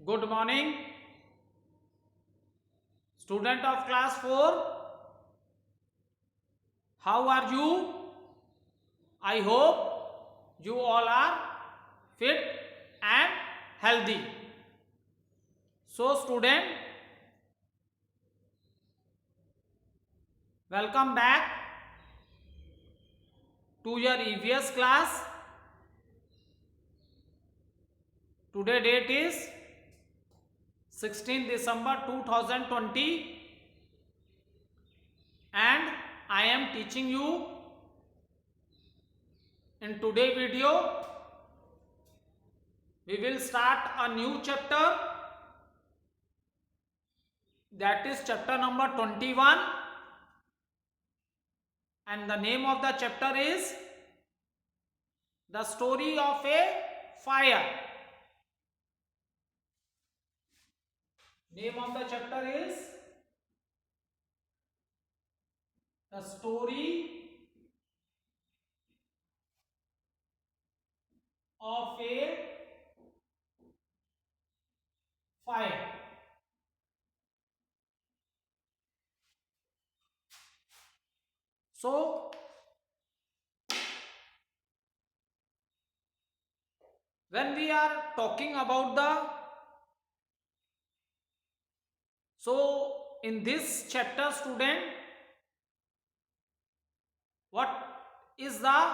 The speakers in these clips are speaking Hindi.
Good morning, student of class 4. How are you? I hope you all are fit and healthy. So, student, welcome back to your EVS class. Today date is 16 December 2020 and I am teaching you in today's video. We will start a new chapter, that is chapter number 21, and the name of the chapter is The Story of a Fire. Name of the chapter is The Story of a Fire. So, when we are talking about in this chapter, student, what is the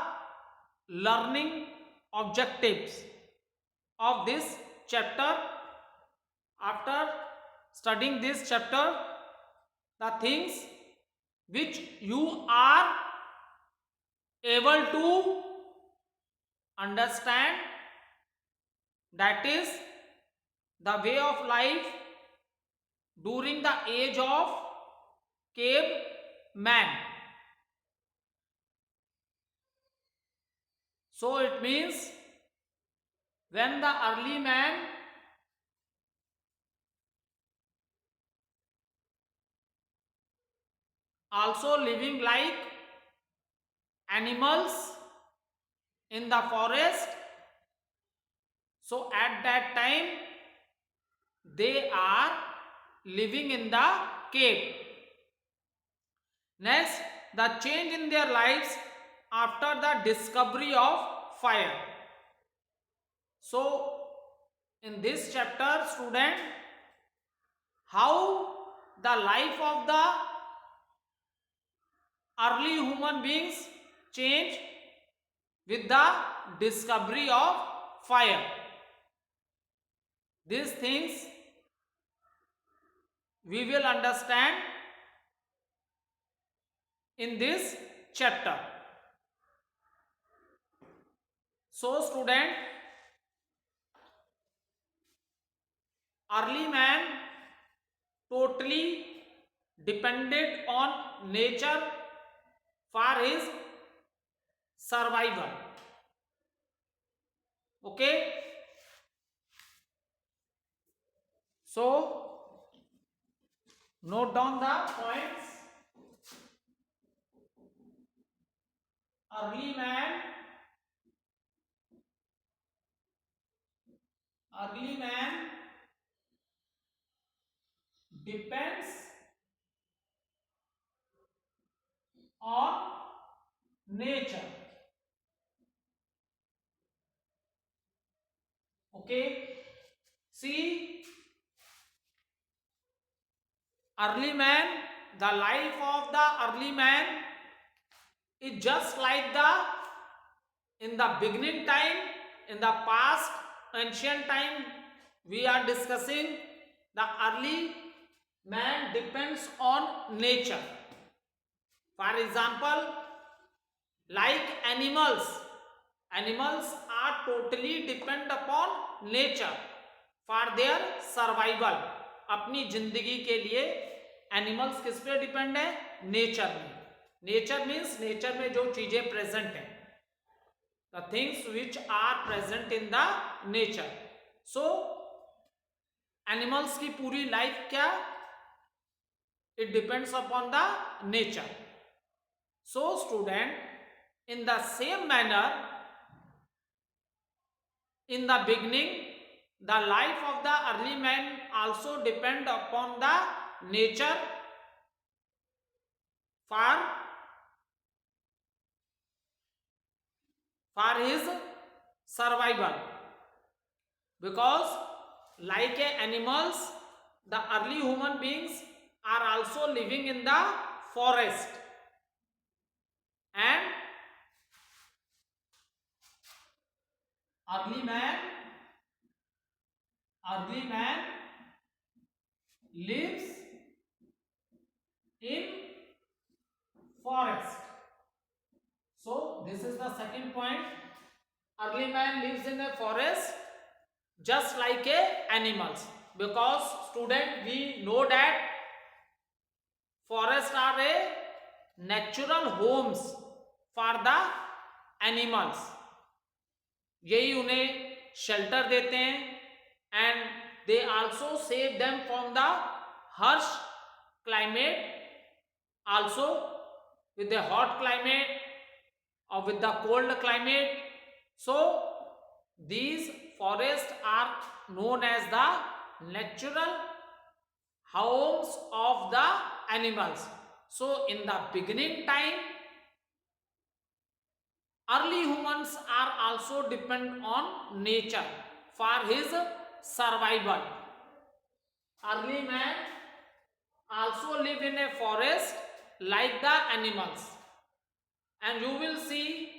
learning objectives of this chapter? After studying this chapter, the things which you are able to understand, that is the way of life during the age of caveman. So it means when the early man also living like animals in the forest, so at that time they are living in the cave. Next, the change in their lives after the discovery of fire. So in this chapter, student, how the life of the early human beings change with the discovery of fire. These things we will understand in this chapter. So student, early man totally depended on nature for his survival. Okay, so note down the points. Early man depends on nature. Okay, see, early man, the life of the early man is just like in the beginning time, in the past ancient time we are discussing, the early man depends on nature. For example, like animals are totally depend upon nature for their survival. अपनी जिंदगी के लिए एनिमल्स किस पे डिपेंड है? नेचर में. नेचर मीन्स नेचर में जो चीजें प्रेजेंट है, the things which are present in the nature. So animals की पूरी लाइफ क्या? It depends upon the nature. So student, in the same manner, in the beginning the life of the early man also depend upon the nature for his survival, because like animals, the early human beings are also living in the forest, and early man lives in forest. So this is the second point. Early man lives in a forest just like a animals, because student, we know that forests are a natural homes for the animals. यही उन्हें शेल्टर देते हैं, and they also save them from the harsh climate, also with the hot climate or with the cold climate. So these forests are known as the natural homes of the animals. So in the beginning time, early humans are also depend on nature for his survival. Early man also live in a forest like the animals, and you will see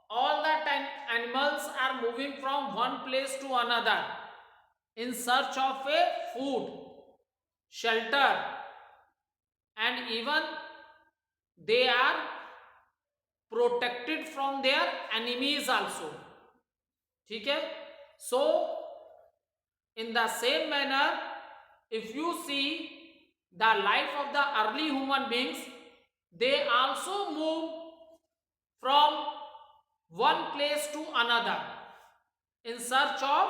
all the time animals are moving from one place to another in search of a food, shelter, and even they are protected from their enemies also. ठीक है? So in the same manner, if you see the life of the early human beings, they also move from one place to another in search of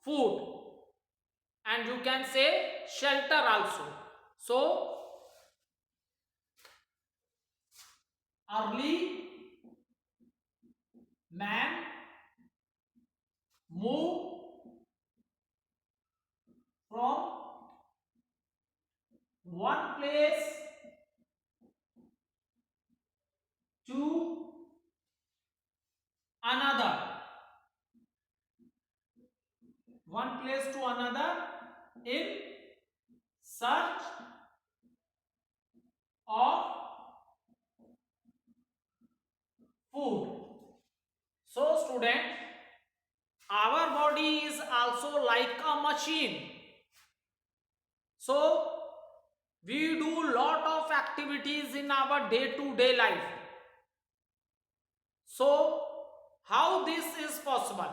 food, and you can say shelter also. So early man move from one place to another, in search of food. So student, our body is also like a machine. So we do lot of activities in our day-to-day life. So how this is possible?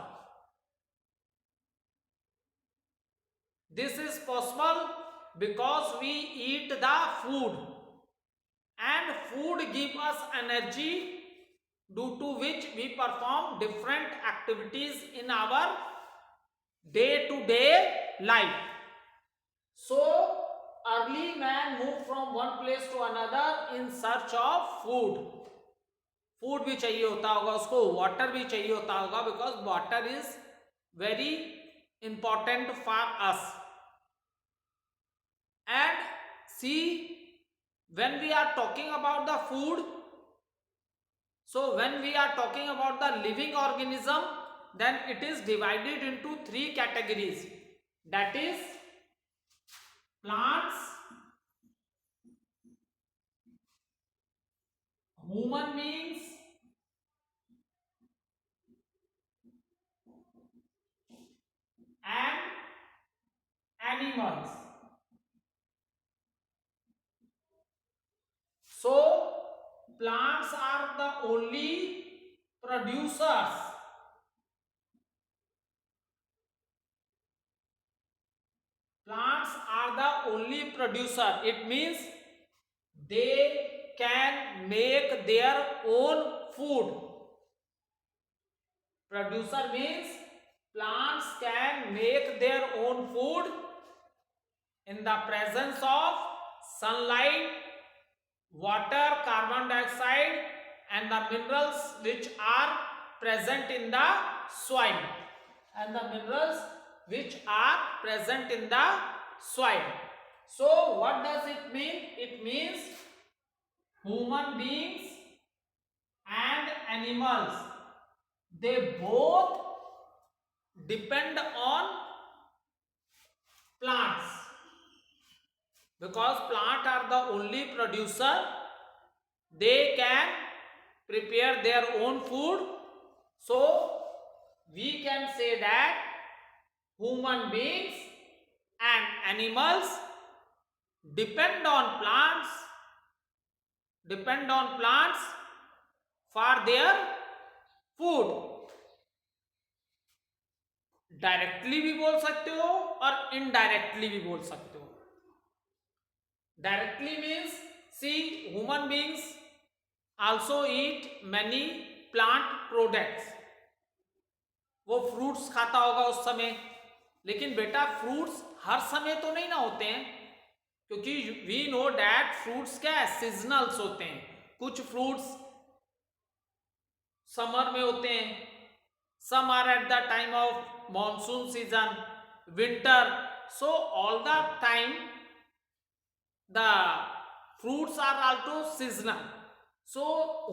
This is possible because we eat the food, and food gives us energy, due to which we perform different activities in our day-to-day life. So early man moved from one place to another in search of food. Food भी चाहिए होता होगा उसको, वाटर भी चाहिए होता होगा, because water is very important for us. And see, when we are talking about the food, so when we are talking about the living organism, then it is divided into three categories, that is plants, human beings, and animals. So plants are the only producers. Plants are the only producer. It means they can make their own food. Producer means plants can make their own food in the presence of sunlight, water, carbon dioxide, and the minerals which are present in the soil. and the minerals which are present in the soil. So what does it mean? It means human beings and animals, they both depend on plants, because plants are the only producer. They can prepare their own food. So we can say that human beings and animals depend on plants for their food. Directly भी बोल सकते हो और इनडायरेक्टली भी बोल सकते हो. डायरेक्टली मीन्स सी ह्यूमन बींग्स आल्सो ईट मैनी प्लांट प्रोडक्ट्स. वो फ्रूट्स खाता होगा उस समय, लेकिन बेटा फ्रूट्स हर समय तो नहीं ना होते हैं, क्योंकि वी नो डैट फ्रूट्स क्या है, सीजनल्स होते हैं. कुछ फ्रूट्स समर में होते हैं, some are at the time of monsoon season, winter. So all the time the fruits are also seasonal. So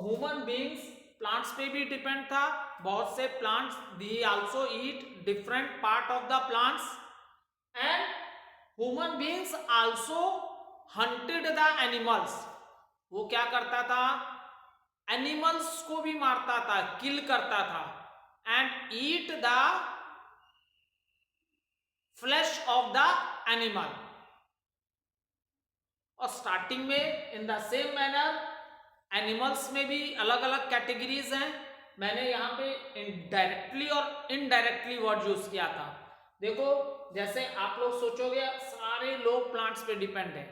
human beings plants पे भी depend था. बहुत से plants they also eat different part of the plants, and human beings also hunted the animals. वो क्या करता था, एनिमल्स को भी मारता था, किल करता था, and eat the flesh of the animal. और स्टार्टिंग में in the same manner animals में भी अलग अलग कैटेगरीज हैं. मैंने यहाँ पे डायरेक्टली और इनडायरेक्टली वर्ड यूज किया था. देखो जैसे आप लोग सोचोगे सारे लोग प्लांट्स पे डिपेंड है,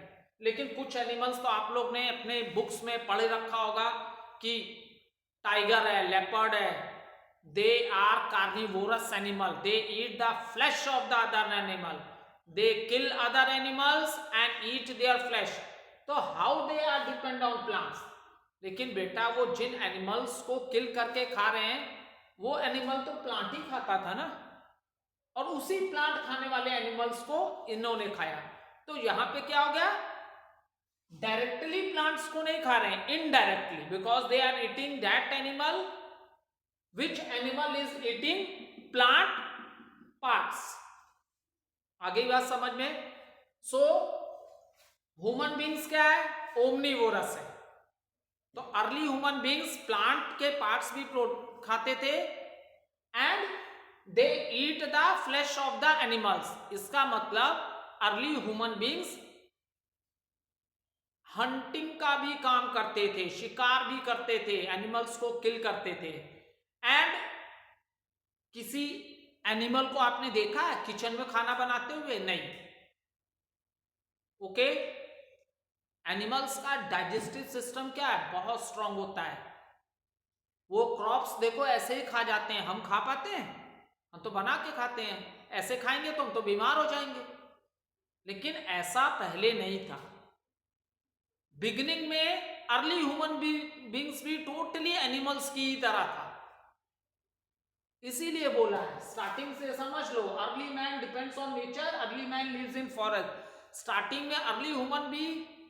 लेकिन कुछ एनिमल्स तो आप लोग ने अपने बुक्स में पढ़े रखा होगा कि टाइगर है, लेपर्ड है, they are carnivorous animal. They eat the flesh of the other animal. They kill other animals and eat their flesh. तो how they are depend on plants? लेकिन बेटा वो जिन एनिमल्स को किल करके खा रहे हैं वो एनिमल तो प्लांट ही खाता था ना, और उसी प्लांट खाने वाले एनिमल्स को इन्होंने खाया. तो यहां पे क्या हो गया, डायरेक्टली प्लांट्स को नहीं खा रहे हैं, indirectly, because they are eating that animal which animal is eating plant parts. आगे बात समझ में. सो ह्यूमन बींग्स क्या है, ओमनीवोरस है. तो अर्ली ह्यूमन बींग्स प्लांट के पार्ट्स भी खाते थे and they eat the flash of the animals. इसका मतलब अर्ली ह्यूमन बींग्स हंटिंग का भी काम करते थे, शिकार भी करते थे, एनिमल्स को किल करते थे. एंड किसी एनिमल को आपने देखा है किचन में खाना बनाते हुए? नहीं. ओके. एनिमल्स का डाइजेस्टिव सिस्टम क्या है, बहुत स्ट्रांग होता है. वो क्रॉप्स देखो ऐसे ही खा जाते हैं. हम खा पाते हैं? हम तो बना के खाते हैं. ऐसे खाएंगे तो हम तो बीमार हो जाएंगे. लेकिन ऐसा पहले नहीं था. बिगिनिंग में अर्ली ह्यूमन बींग्स भी टोटली एनिमल्स की तरह था. इसीलिए बोला है, स्टार्टिंग से समझ लो, early man depends on nature, early man lives in forest. Starting में अर्ली ह्यूमन भी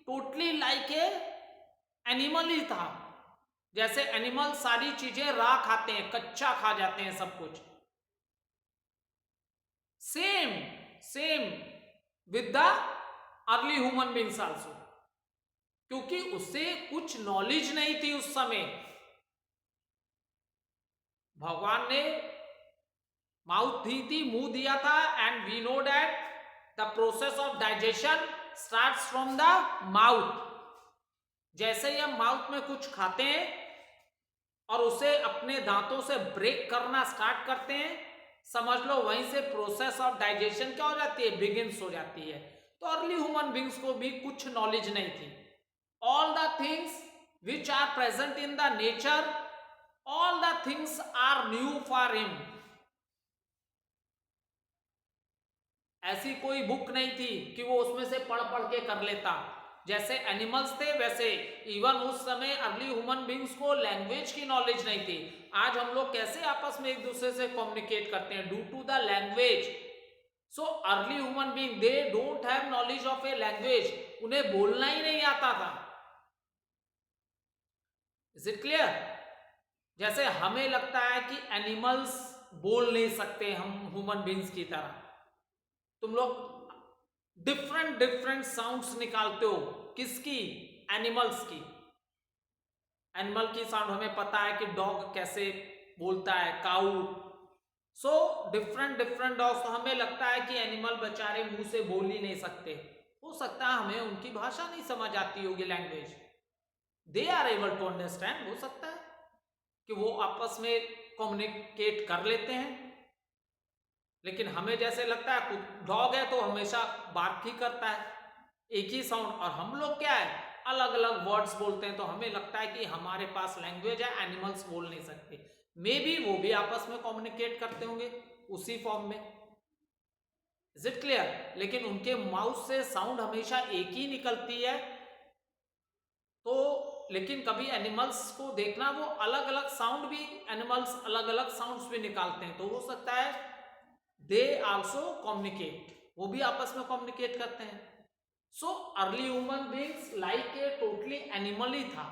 टोटली लाइक ए एनिमल ही था. जैसे एनिमल सारी चीजें रॉ खाते हैं, कच्चा खा जाते हैं सब कुछ. Same with the early human beings also, क्योंकि उससे कुछ नॉलेज नहीं थी उस समय. भगवान ने माउथ दी थी, मुंह दिया था, and we know that the process of digestion starts from the mouth. जैसे ही हम माउथ में कुछ खाते हैं और उसे अपने दांतों से ब्रेक करना स्टार्ट करते हैं, समझ लो वहीं से प्रोसेस ऑफ डाइजेशन क्या हो जाती है, बिगिंस हो जाती है. तो अर्ली ह्यूमन बींग्स को भी कुछ नॉलेज नहीं थी. All the things which are present in the nature, all the things are new for him. ऐसी कोई बुक नहीं थी कि वो उसमें से पढ़ पढ़ के कर लेता. जैसे एनिमल्स थे वैसे इवन उस समय अर्ली ह्यूमन बींग्स को लैंग्वेज की नॉलेज नहीं थी। आज हम लोग कैसे आपस में एक दूसरे से कम्युनिकेट करते हैं? Due to the language. So early human being they don't have knowledge of a language, उन्हें बोलना ही नहीं आता था। Is it clear? जैसे हमें लगता है कि एनिमल्स बोल नहीं सकते हम ह्यूमन बींग्स की तरह, तुम लोग डिफरेंट डिफरेंट साउंड्स निकालते हो। किसकी? एनिमल्स की। एनिमल की साउंड हमें पता है कि डॉग कैसे बोलता है, काऊ। सो डिफरेंट डिफरेंट डॉग्स, तो हमें लगता है कि एनिमल बेचारे मुंह से बोल ही नहीं सकते। हो सकता है हमें उनकी भाषा नहीं समझ आती होगी, language. They are able to understand, हो सकता है कि वो आपस में कम्युनिकेट कर लेते हैं। लेकिन हमें जैसे लगता है डॉग है तो हमेशा बार्क ही करता है, एक ही साउंड, और हम लोग क्या है अलग अलग वर्ड्स बोलते हैं, तो हमें लगता है कि हमारे पास लैंग्वेज है, एनिमल्स बोल नहीं सकते। मे बी वो भी आपस में कम्युनिकेट करते होंगे उसी फॉर्म में। Is it clear? लेकिन उनके माउथ से साउंड हमेशा एक ही निकलती है। तो लेकिन कभी एनिमल्स को देखना, वो अलग अलग साउंड भी, एनिमल्स अलग अलग साउंड्स भी निकालते हैं, तो हो सकता है दे आल्सो कम्युनिकेट, वो भी आपस में कम्युनिकेट करते हैं। So early human beings like a totally animal ही था।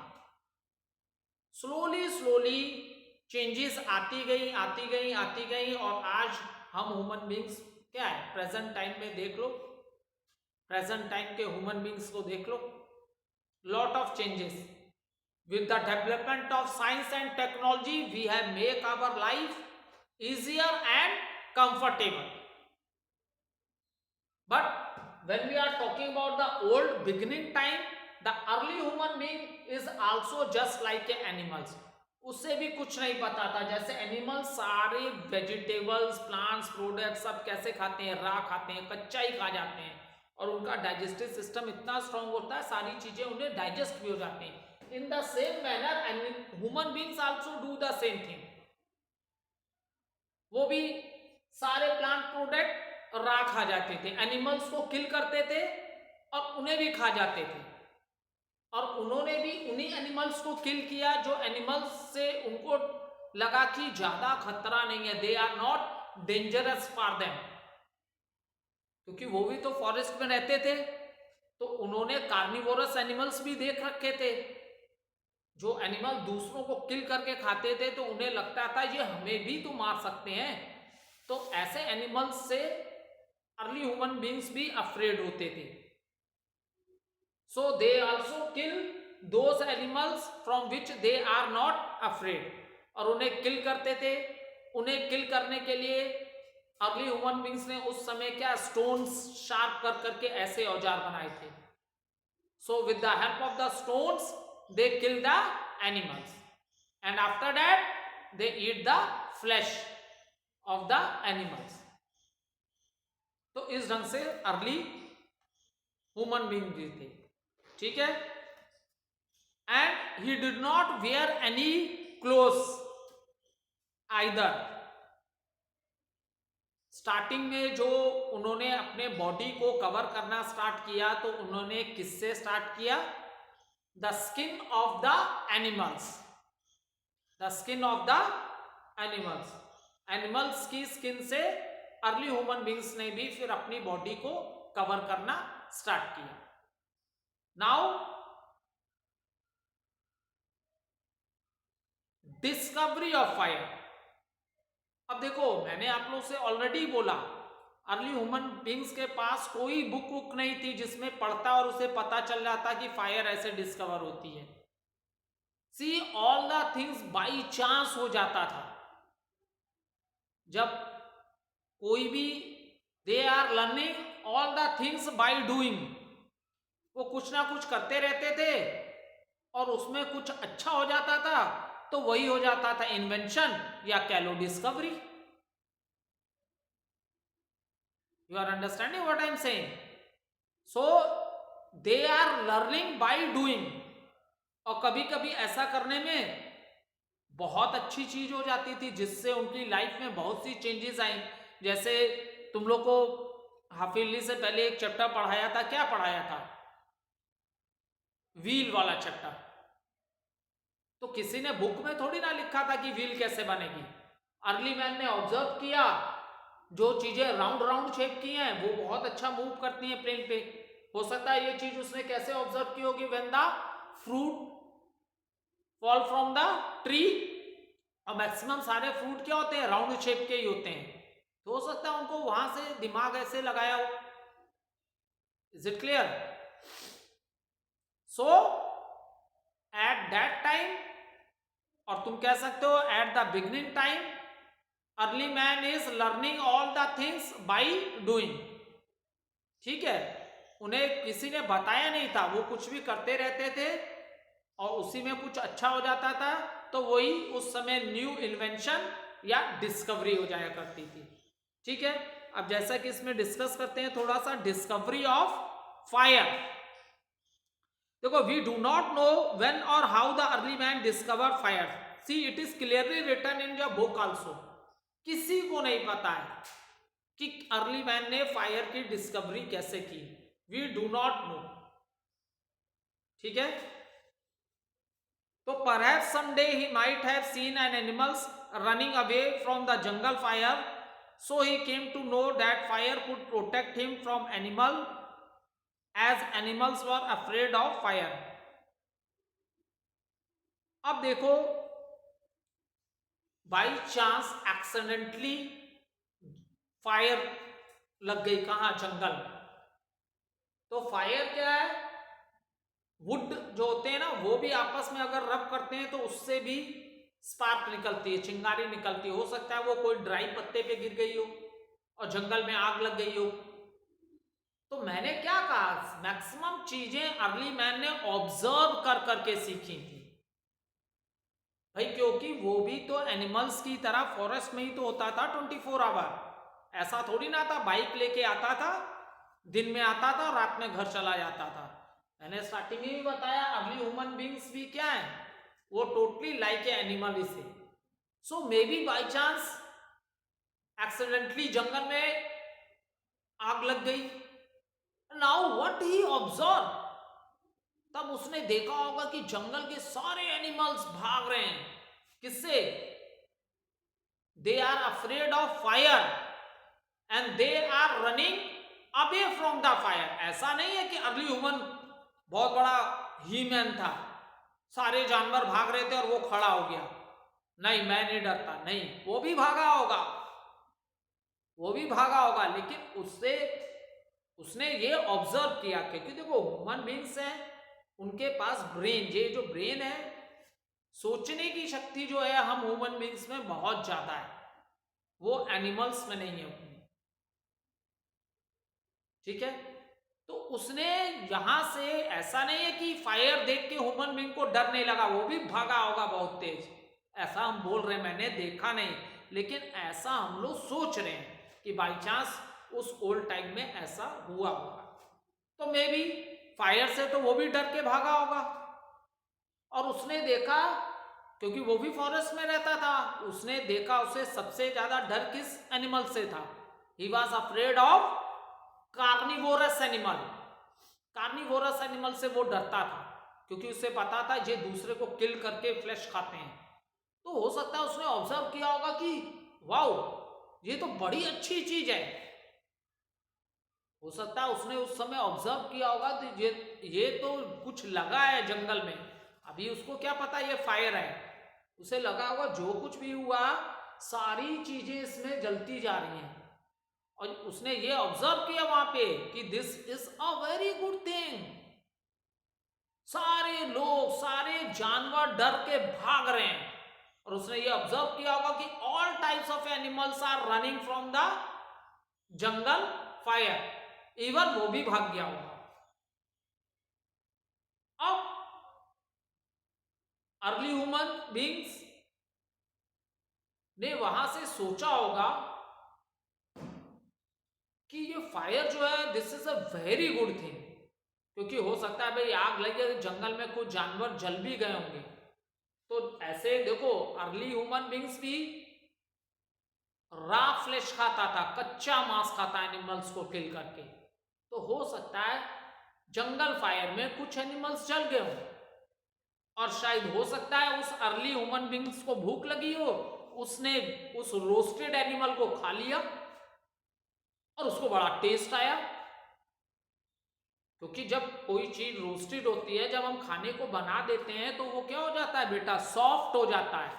स्लोली स्लोली चेंजेस आती गई आती गई आती गई, और आज हम ह्यूमन बींग्स क्या है, प्रेजेंट टाइम में देख लो, प्रेजेंट टाइम के ह्यूमन बींग्स को देख लो, lot of changes. With the development of science and technology, we have made our life easier and comfortable. But when we are talking about the old beginning time, the early human being is also just like animals. उससे भी कुछ नहीं पता था। जैसे एनिमल्स सारे वेजिटेबल्स, प्लांट्स, प्रोडक्ट्स सब कैसे खाते हैं, रॉ खाते हैं, कच्चा ही खा जाते हैं, और उनका डाइजेस्टिव सिस्टम इतना स्ट्रांग होता है, सारी चीजें उन्हें डाइजेस्ट भी हो जाती हैं। In the same manner, and human beings also do the same thing. वो भी सारे प्लांट प्रोडक्ट रॉ खा जाते थे, एनिमल्स को किल करते थे और उन्हें भी खा जाते थे, और उन्होंने भी उन्हीं एनिमल्स को किल किया जो एनिमल्स से उनको लगा कि ज्यादा खतरा नहीं है, they are not dangerous for them, क्योंकि वो भी तो फॉरेस्ट में रहते थे, तो उन्होंने कार्निवोरस एनिमल्स भी देख रखे थे। जो एनिमल दूसरों को किल करके खाते थे, तो उन्हें लगता था ये हमें भी तो मार सकते हैं, तो ऐसे एनिमल्स से अर्ली ह्यूमन बींग्स भी अफ्रेड होते थे। So they also kill those animals from which they are not afraid, और उन्हें किल करते थे। उन्हें किल करने के लिए अर्ली ह्यूमन बींग्स ने उस समय क्या, स्टोन्स शार्प कर करके ऐसे औजार बनाए थे। So with the help of the stones they kill the animals, and after that they eat the flesh of the animals. तो इस ढंग से अर्ली ह्यूमन बीइंग भी थे, ठीक है। And he did not wear any clothes either. Starting में जो उन्होंने अपने बॉडी को कवर करना स्टार्ट किया, तो उन्होंने किससे स्टार्ट किया? The skin of the animals, the skin of the animals, animals की स्किन से अर्ली ह्यूमन बींग्स ने भी फिर अपनी बॉडी को कवर करना स्टार्ट किया। Now discovery of fire. अब देखो, मैंने आप लोग से ऑलरेडी बोला, अर्ली ह्यूमन बींग्स के पास कोई बुक नहीं थी जिसमें पढ़ता और उसे पता चल जाता कि फायर ऐसे डिस्कवर होती है। See all the things by chance हो जाता था। जब कोई भी, they are learning all the things by doing, वो कुछ ना कुछ करते रहते थे और उसमें कुछ अच्छा हो जाता था, तो वही हो जाता था इन्वेंशन या कह लो discovery. You are understanding what I am saying? So they are learning by doing, और कभी कभी ऐसा करने में बहुत अच्छी चीज हो जाती थी जिससे उनकी लाइफ में बहुत सी चेंजेस आई। जैसे तुम लोग को हाफिज अली से पहले एक चैप्टर पढ़ाया था, क्या पढ़ाया था? व्हील वाला चट्टा। तो किसी ने बुक में थोड़ी ना लिखा था कि व्हील कैसे बनेगी। अर्ली मैन ने ऑब्जर्व किया, जो चीजें राउंड राउंड शेप की हैं वो बहुत अच्छा मूव करती हैं प्लेन पे। हो सकता है ये चीज उसने कैसे ऑब्जर्व की होगी, when the fruit fall from the tree, और मैक्सिमम सारे फ्रूट क्या होते हैं, राउंड शेप के ही होते हैं। तो हो सकता है उनको वहां से दिमाग ऐसे लगाया हो। Is it clear? So at that time, और तुम कह सकते हो at the beginning time, early man is learning all the things by doing. ठीक है, उन्हें किसी ने बताया नहीं था, वो कुछ भी करते रहते थे और उसी में कुछ अच्छा हो जाता था, तो वही उस समय न्यू इन्वेंशन या डिस्कवरी हो जाया करती थी। ठीक है, अब जैसा कि इसमें डिस्कस करते हैं थोड़ा सा डिस्कवरी ऑफ फायर। देखो, we do not know when और how the early man discover fire. See it is clearly written in your book also. किसी को नहीं पता है कि अर्ली मैन ने फायर की डिस्कवरी कैसे की। We do not know. ठीक है, तो perhaps someday he might have seen an animals running away from the jungle fire, so he came to know that fire could protect him from animal, as animals were afraid of fire. अब देखो, बाई चांस एक्सीडेंटली फायर लग गई, कहां, जंगल में। तो फायर क्या है, वुड जो होते हैं ना, वो भी आपस में अगर रब करते हैं तो उससे भी स्पार्क निकलती है, चिंगारी निकलती है। हो सकता है वो कोई ड्राई पत्ते पे गिर गई हो और जंगल में आग लग गई हो। तो मैंने क्या कहा, मैक्सिमम चीजें अर्ली मैन ने ऑब्जर्व कर करके सीखी थी भाई, क्योंकि वो भी तो एनिमल्स की तरह फॉरेस्ट में ही तो होता था 24 आवर। ऐसा थोड़ी ना था बाइक लेके आता था, दिन में आता था, रात में घर चला जाता था। मैंने स्टार्टिंग में भी बताया, अर्ली ह्यूमन बींग्स भी क्या है, वो totally like a animal is. So maybe by chance accidentally जंगल में आग लग गई। नाउ व्हाट ही ऑब्जर्व, तब उसने देखा होगा कि जंगल के सारे एनिमल्स भाग रहे हैं, किससे, they are afraid of fire and they are running away from the fire. ऐसा नहीं है कि अर्ली ह्यूमन बहुत बड़ा ही मैन था, सारे जानवर भाग रहे थे और वो खड़ा हो गया, नहीं मैं नहीं डरता, नहीं, वो भी भागा होगा, वो भी भागा होगा, लेकिन उसने ये ऑब्जर्व किया। क्योंकि देखो, ह्यूमन बींग्स हैं, उनके पास ब्रेन, ये जो ब्रेन है, सोचने की शक्ति जो है हम ह्यूमन बींग्स में बहुत ज्यादा है, वो एनिमल्स में नहीं है उतनी। ठीक है, तो उसने यहां से, ऐसा नहीं है कि फायर देख के ह्यूमन बींग को डर नहीं लगा, वो भी भागा होगा बहुत तेज, ऐसा हम बोल रहे हैं, मैंने देखा नहीं, लेकिन ऐसा हम लोग सोच रहे हैं कि बाई चांस उस ओल्ड टाइम में ऐसा हुआ होगा। तो मे बी फायर से तो वो भी डर के भागा होगा, और उसने देखा, क्योंकि वो भी फॉरेस्ट में रहता था, उसने देखा उसे सबसे ज्यादा डर किस एनिमल से था, he was afraid of carnivorous animal. Carnivorous animal से वो डरता था, क्योंकि उसे पता था ये दूसरे को किल करके फ्लैश खाते हैं। तो हो सकता है उसने ऑब्जर्व किया होगा कि वाओ, ये तो बड़ी अच्छी चीज है। हो सकता है उसने उस समय ऑब्जर्व किया होगा तो ये तो कुछ लगा है जंगल में, अभी उसको क्या पता ये फायर है, उसे लगा होगा जो कुछ भी हुआ सारी चीजें इसमें जलती जा रही हैं, और उसने ये ऑब्जर्व किया वहां पे कि this is a very good thing. सारे लोग, सारे जानवर डर के भाग रहे हैं, और उसने ये ऑब्जर्व किया होगा कि all types of animals are running from the jungle fire, even वो भी भाग गया होगा। अब अर्ली ह्यूमन बींग्स ने वहां से सोचा होगा कि ये फायर जो है this is a very good thing, क्योंकि हो सकता है भाई आग लगी है तो जंगल में कुछ जानवर जल भी गए होंगे। तो ऐसे देखो, अर्ली ह्यूमन बींग्स भी रॉ फ्लैश खाता था, कच्चा मांस खाता एनिमल्स को किल करके। तो हो सकता है जंगल फायर में कुछ एनिमल्स जल गए हों, और शायद हो सकता है उस अर्ली ह्यूमन बींग्स को भूख लगी हो, उसने उस रोस्टेड एनिमल को खा लिया और उसको बड़ा टेस्ट आया। क्योंकि जब कोई चीज रोस्टेड होती है, जब हम खाने को बना देते हैं तो वो क्या हो जाता है बेटा, सॉफ्ट हो जाता है,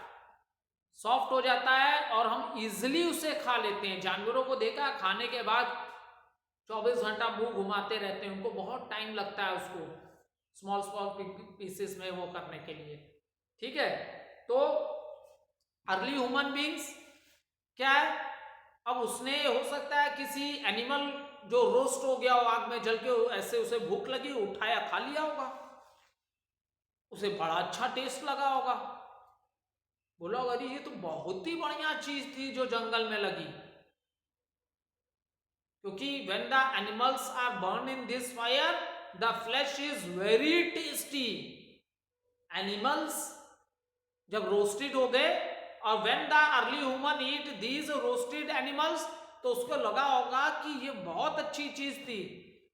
सॉफ्ट हो जाता है और हम इजिली उसे खा लेते हैं। जानवरों को देखा खाने के बाद 24 घंटा मुंह घुमाते रहते हैं, उनको बहुत टाइम लगता है उसको स्मॉल स्मॉल पीसेस में वो करने के लिए। ठीक है, तो अर्ली ह्यूमन बींग्स क्या है, अब उसने हो सकता है किसी एनिमल जो रोस्ट हो गया हो आग में जल के, ऐसे उसे भूख लगी, उठाया खा लिया होगा, उसे बड़ा अच्छा टेस्ट लगा होगा, बोला अरे ये तो बहुत ही बढ़िया चीज थी जो जंगल में लगी। क्योंकि when the animals are burned in this fire, the flesh is very tasty. Animals जब रोस्टेड हो गए और when the early human eat these roasted animals, तो उसको लगा होगा कि ये बहुत अच्छी चीज थी,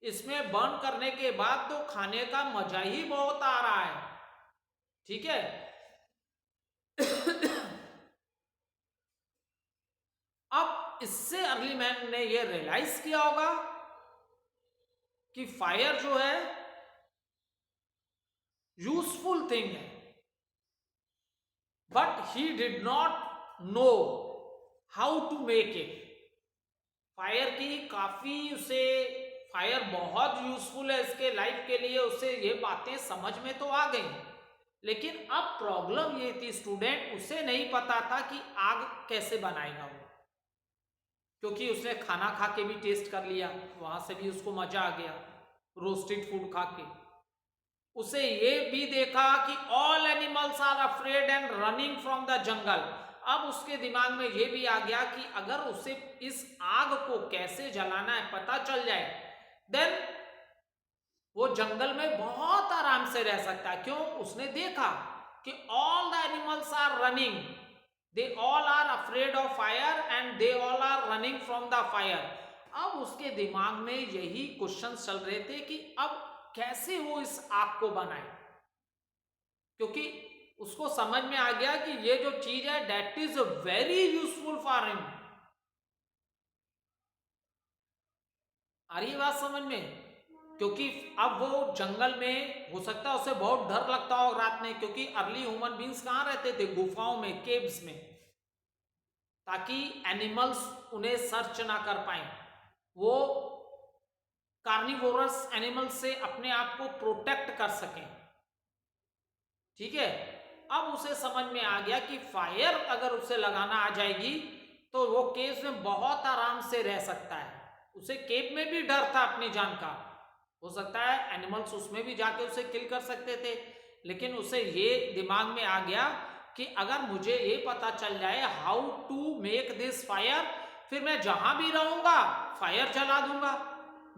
इसमें बर्न करने के बाद तो खाने का मजा ही बहुत आ रहा है। ठीक है अब इससे अर्ली मैन ने ये रियलाइज किया होगा कि फायर जो है यूजफुल थिंग है, but he did not know how to make it. Fire की काफी उसे, फायर बहुत यूजफुल है इसके लाइफ के लिए, उसे ये बातें समझ में तो आ गई, लेकिन अब प्रॉब्लम ये थी स्टूडेंट, उसे नहीं पता था कि आग कैसे बनाएगा वो। क्योंकि उसने खाना खा के भी टेस्ट कर लिया, वहां से भी उसको मजा आ गया रोस्टेड फूड खा के। उसे ये भी देखा कि all animals are afraid and running from the jungle. अब उसके दिमाग में ये भी आ गया कि अगर उसे इस आग को कैसे जलाना है पता चल जाए, देन वो जंगल में बहुत आराम से रह सकता है। क्यों? उसने देखा कि all the animals are running, they all are afraid of fire and they all are running from the fire. अब उसके दिमाग में यही क्वेश्चन चल रहे थे कि अब कैसे वो इस आग को बनाए, क्योंकि उसको समझ में आ गया कि ये जो चीज है that is very useful for him. आ रही है बात समझ में? क्योंकि अब वो जंगल में, हो सकता है उसे बहुत डर लगता हो रात में, क्योंकि अर्ली ह्यूमन बींग्स कहां रहते थे? गुफाओं में, केव्स में, ताकि एनिमल्स उन्हें सर्च ना कर पाए। वो कार्निवोरस एनिमल्स से अपने आप को प्रोटेक्ट कर सकें। ठीक है, अब उसे समझ में आ गया कि फायर अगर उसे लगाना आ जाएगी तो वो केव में बहुत आराम से रह सकता है। उसे केव में भी डर था अपनी जान का, हो सकता है एनिमल्स उसमें भी जाके उसे किल कर सकते थे, लेकिन उसे ये दिमाग में आ गया कि अगर मुझे ये पता चल जाए how to make this fire, फिर मैं जहां भी रहूंगा फायर जला दूंगा।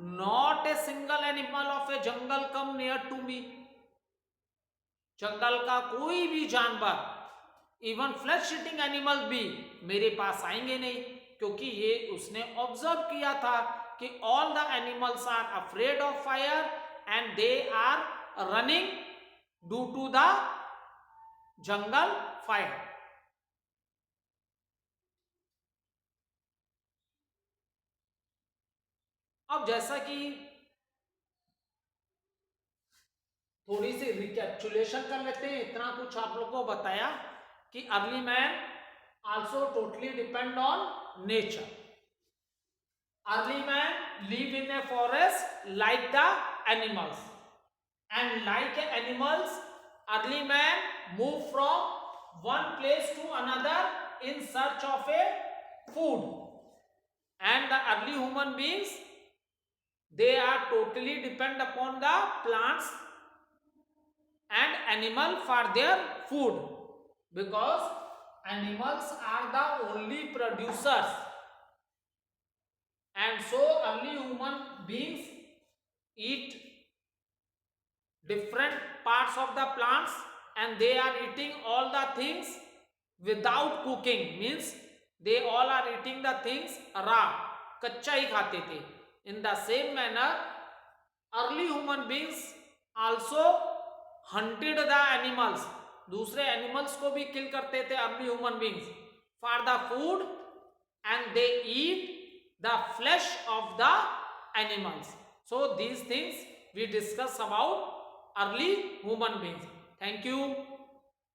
Not a single animal of a jungle come near to me. जंगल का कोई भी जानवर, इवन फ्लैश ईटिंग एनिमल भी मेरे पास आएंगे नहीं, क्योंकि ये उसने ऑब्जर्व किया था कि all the animals are afraid of fire and they are running due to the jungle fire. अब जैसा कि थोड़ी सी रिकैप्चुलेशन कर लेते हैं, इतना कुछ आप लोगों को बताया कि early man also totally depend on nature. Early man live in a forest like the animals, and like animals early man move from one place to another in search of a food, and the early human beings they are totally depend upon the plants and animal for their food, because animals are the only producers, and so early human beings eat different parts of the plants and they are eating all the things without cooking, means they all are eating the things raw, कच्चा ही खाते थे। In the same manner, early human beings also hunted the animals, दूसरे एनिमल्स को भी किल करते थे early human beings for the food, and they eat the flesh of the animals. So these things we discuss about early human beings. Thank you.